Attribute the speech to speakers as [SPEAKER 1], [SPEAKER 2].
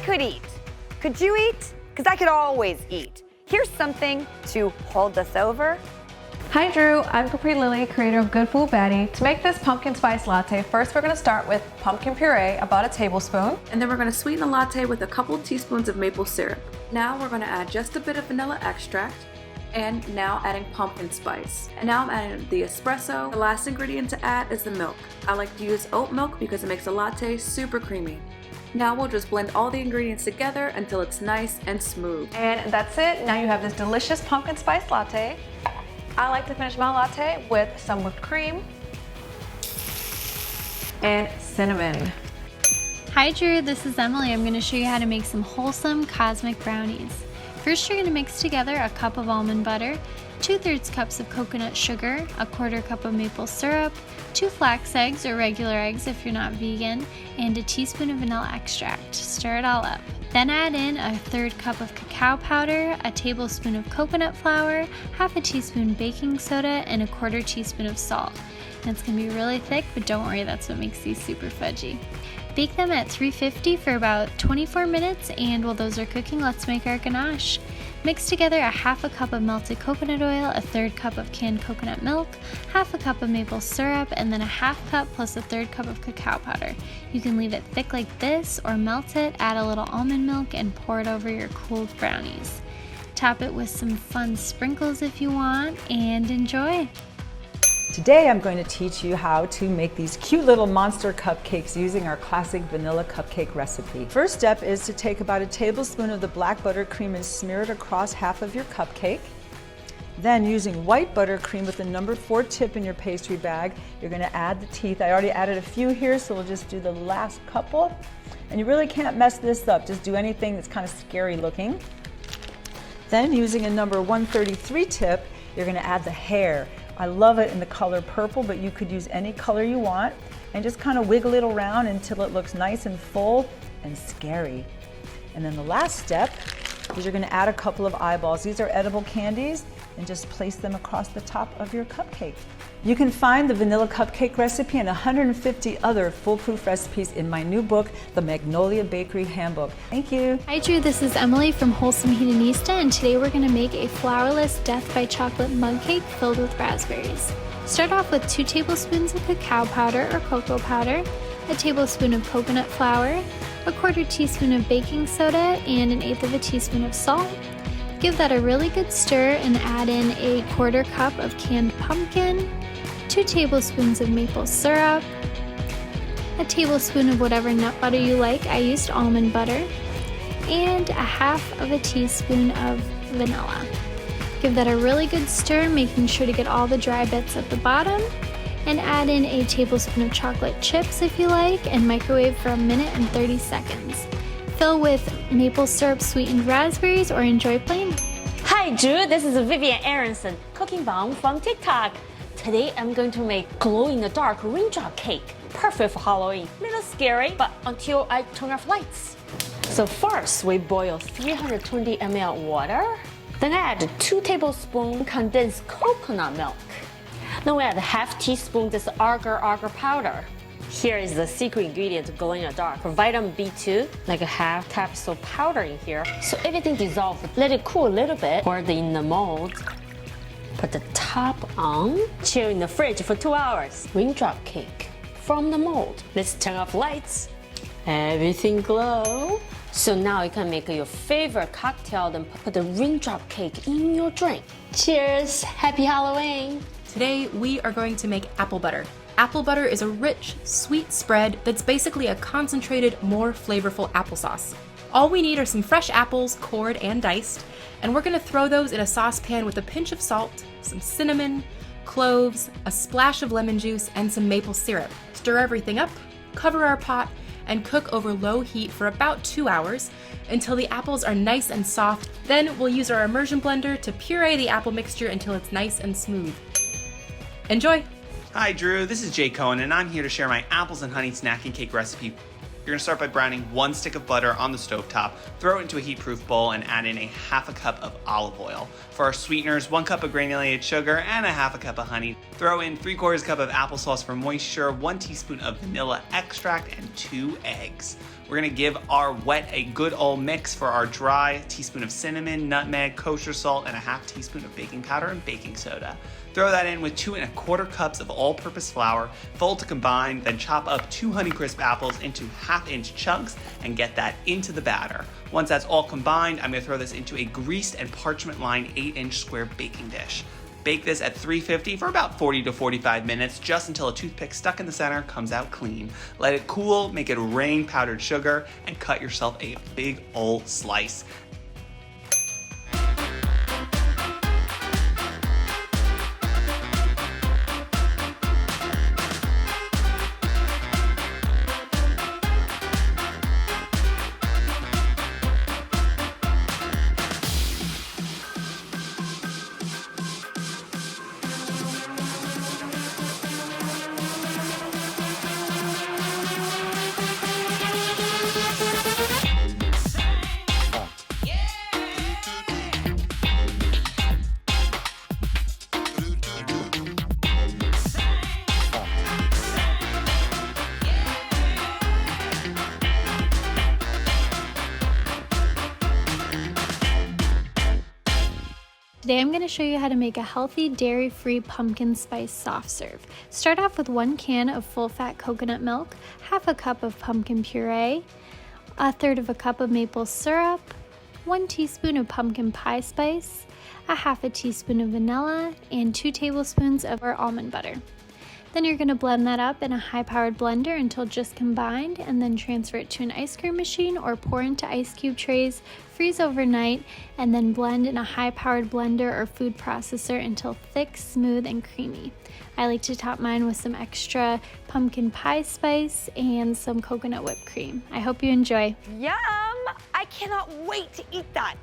[SPEAKER 1] could eat. Could you eat? Because I could always eat. Here's something to hold us over.
[SPEAKER 2] Hi Drew, I'm Capri Lily, creator of Good Food Baddie. To make this pumpkin spice latte, first we're going to start with pumpkin puree, about a tablespoon. And then we're going to sweeten the latte with a couple teaspoons of maple syrup. Now we're going to add just a bit of vanilla extract, and now adding pumpkin spice. And now I'm adding the espresso. The last ingredient to add is the milk. I like to use oat milk because it makes a latte super creamy. Now we'll just blend all the ingredients together until it's nice and smooth. And that's it. Now you have this delicious pumpkin spice latte. I like to finish my latte with some whipped cream and cinnamon.
[SPEAKER 3] Hi Drew, this is Emily. I'm going to show you how to make some wholesome cosmic brownies. First you're going to mix together a cup of almond butter, 2/3 cups of coconut sugar, a 1/4 cup of maple syrup, 2 flax eggs or regular eggs if you're not vegan, and a teaspoon of vanilla extract. Stir it all up. Then add in a 1/3 cup of cacao powder, a tablespoon of coconut flour, half a teaspoon baking soda, and a 1/4 teaspoon of salt. And it's going to be really thick, but don't worry, that's what makes these super fudgy. Bake them at 350 for about 24 minutes, and while those are cooking, let's make our ganache. Mix together a 1/2 cup of melted coconut oil, a 1/3 cup of canned coconut milk, 1/2 cup of maple syrup, and then a 1/2 cup plus a 1/3 cup of cacao powder. You can leave it thick like this or melt it, add a little almond milk, and pour it over your cooled brownies. Top it with some fun sprinkles if you want, and enjoy!
[SPEAKER 4] Today I'm going to teach you how to make these cute little monster cupcakes using our classic vanilla cupcake recipe. First step is to take about a tablespoon of the black buttercream and smear it across half of your cupcake. Then using white buttercream with the number 4 tip in your pastry bag, you're going to add the teeth. I already added a few here, so we'll just do the last couple. And you really can't mess this up. Just do anything that's kind of scary looking. Then using a number 133 tip, you're going to add the hair. I love it in the color purple, but you could use any color you want, and just kind of wiggle it around until it looks nice and full and scary. And then the last step is you're going to add a couple of eyeballs. These are edible candies, and just place them across the top of your cupcake. You can find the vanilla cupcake recipe and 150 other foolproof recipes in my new book, The Magnolia Bakery Handbook. Thank you.
[SPEAKER 3] Hi Drew, this is Emily from Wholesome Hedonista, and today we're going to make a flourless Death by Chocolate mug cake filled with raspberries. Start off with 2 tablespoons of cacao powder or cocoa powder, a tablespoon of coconut flour, a 1/4 teaspoon of baking soda, and an 1/8 teaspoon of salt. Give that a really good stir and add in a 1/4 cup of canned pumpkin, 2 tablespoons of maple syrup, a tablespoon of whatever nut butter you like. I used almond butter, and a 1/2 teaspoon of vanilla. Give that a really good stir, making sure to get all the dry bits at the bottom, and add in a tablespoon of chocolate chips if you like, and microwave for 1 minute and 30 seconds. Fill with maple syrup sweetened raspberries or enjoy plain.
[SPEAKER 5] Hi Drew, this is Vivian Aronson, cooking bomb from TikTok. Today I'm going to make glow-in-the-dark raindrop cake. Perfect for Halloween. Little scary, but until I turn off lights. So first we boil 320 ml water. Then add 2 tablespoons condensed coconut milk. Then we add a 1/2 teaspoon this agar-agar powder. Here is the secret ingredient to glow in the dark. Vitamin B2, like a 1/2 capsule powder in here. So everything dissolves. Let it cool a little bit. Pour it in the mold. Put the top on. Chill in the fridge for 2 hours. Raindrop cake from the mold. Let's turn off lights. Everything glow. So now you can make your favorite cocktail, then put the raindrop cake in your drink. Cheers! Happy Halloween!
[SPEAKER 2] Today we are going to make apple butter. Apple butter is a rich, sweet spread that's basically a concentrated, more flavorful applesauce. All we need are some fresh apples, cored and diced, and we're gonna throw those in a saucepan with a pinch of salt, some cinnamon, cloves, a splash of lemon juice, and some maple syrup. Stir everything up, cover our pot, and cook over low heat for about 2 hours until the apples are nice and soft. Then we'll use our immersion blender to puree the apple mixture until it's nice and smooth. Enjoy!
[SPEAKER 6] Hi Drew, this is Jay Cohen and I'm here to share my apples and honey snacking cake recipe. You're gonna start by browning 1 stick of butter on the stovetop, throw it into a heat-proof bowl, and add in a 1/2 cup of olive oil. For our sweeteners, 1 cup of granulated sugar and a 1/2 cup of honey. Throw in 3/4 cup of applesauce for moisture, 1 teaspoon of vanilla extract, and 2 eggs. We're gonna give our wet a good old mix for our dry, teaspoon of cinnamon, nutmeg, kosher salt, and a 1/2 teaspoon of baking powder and baking soda. Throw that in with 2 1/4 cups of all-purpose flour, fold to combine, then chop up 2 Honeycrisp apples into 1/2-inch chunks and get that into the batter. Once that's all combined, I'm gonna throw this into a greased and parchment-lined 8-inch square baking dish. Bake this at 350 for about 40 to 45 minutes, just until a toothpick stuck in the center comes out clean. Let it cool, make it rain powdered sugar, and cut yourself a big old slice.
[SPEAKER 3] Today I'm going to show you how to make a healthy dairy-free pumpkin spice soft serve. Start off with 1 can of full-fat coconut milk, 1/2 cup of pumpkin puree, 1/3 cup of maple syrup, 1 teaspoon of pumpkin pie spice, 1/2 teaspoon of vanilla, and 2 tablespoons of our almond butter. Then you're going to blend that up in a high-powered blender until just combined, and then transfer it to an ice cream machine or pour into ice cube trays, freeze overnight, and then blend in a high-powered blender or food processor until thick, smooth, and creamy. I like to top mine with some extra pumpkin pie spice and some coconut whipped cream. I hope you enjoy.
[SPEAKER 1] Yum! I cannot wait to eat that.